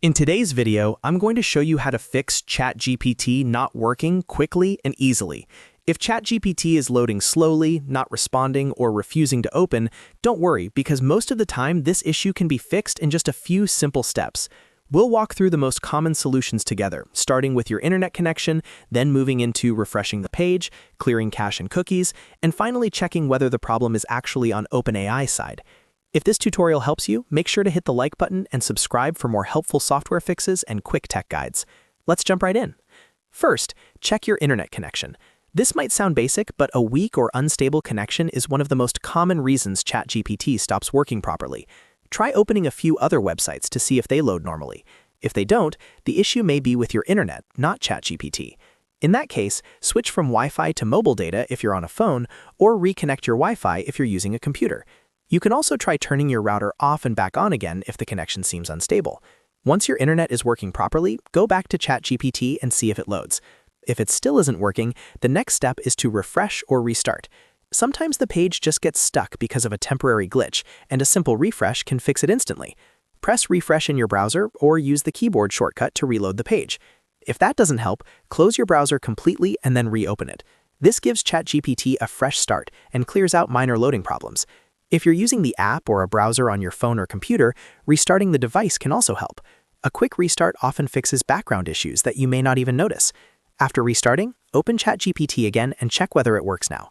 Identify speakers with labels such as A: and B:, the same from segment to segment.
A: In today's video, I'm going to show you how to fix ChatGPT not working quickly and easily. If ChatGPT is loading slowly, not responding, or refusing to open, don't worry because most of the time this issue can be fixed in just a few simple steps. We'll walk through the most common solutions together, starting with your internet connection, then moving into refreshing the page, clearing cache and cookies, and finally checking whether the problem is actually on OpenAI's side. If this tutorial helps you, make sure to hit the like button and subscribe for more helpful software fixes and quick tech guides. Let's jump right in. First, check your internet connection. This might sound basic, but a weak or unstable connection is one of the most common reasons ChatGPT stops working properly. Try opening a few other websites to see if they load normally. If they don't, the issue may be with your internet, not ChatGPT. In that case, switch from Wi-Fi to mobile data if you're on a phone, or reconnect your Wi-Fi if you're using a computer. You can also try turning your router off and back on again if the connection seems unstable. Once your internet is working properly, go back to ChatGPT and see if it loads. If it still isn't working, the next step is to refresh or restart. Sometimes the page just gets stuck because of a temporary glitch, and a simple refresh can fix it instantly. Press refresh in your browser or use the keyboard shortcut to reload the page. If that doesn't help, close your browser completely and then reopen it. This gives ChatGPT a fresh start and clears out minor loading problems. If you're using the app or a browser on your phone or computer, restarting the device can also help. A quick restart often fixes background issues that you may not even notice. After restarting, open ChatGPT again and check whether it works now.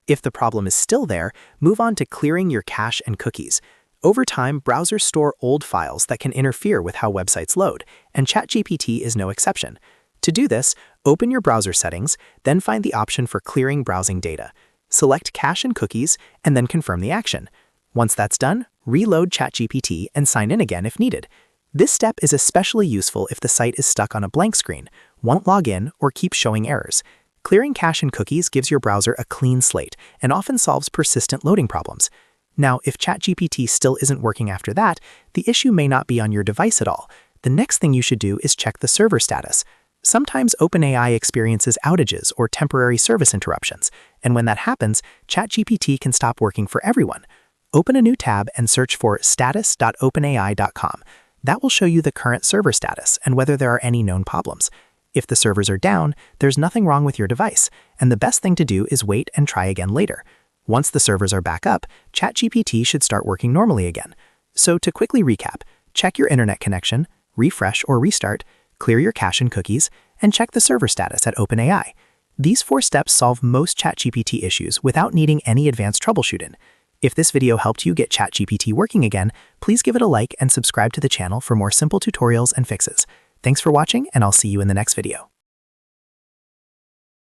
A: If the problem is still there, move on to clearing your cache and cookies. Over time, browsers store old files that can interfere with how websites load, and ChatGPT is no exception. To do this, open your browser settings, then find the option for clearing browsing data. Select cache and cookies, and then confirm the action. Once that's done, reload ChatGPT and sign in again if needed. This step is especially useful if the site is stuck on a blank screen, won't log in, or keeps showing errors. Clearing cache and cookies gives your browser a clean slate and often solves persistent loading problems. Now, if ChatGPT still isn't working after that, the issue may not be on your device at all. The next thing you should do is check the server status. Sometimes OpenAI experiences outages or temporary service interruptions, and when that happens, ChatGPT can stop working for everyone. Open a new tab and search for status.openai.com. That will show you the current server status and whether there are any known problems. If the servers are down, there's nothing wrong with your device, and the best thing to do is wait and try again later. Once the servers are back up, ChatGPT should start working normally again. So to quickly recap, check your internet connection, refresh or restart, clear your cache and cookies, and check the server status at OpenAI. These 4 steps solve most ChatGPT issues without needing any advanced troubleshooting. If this video helped you get ChatGPT working again, please give it a like and subscribe to the channel for more simple tutorials and fixes. Thanks for watching, and I'll see you in the next video.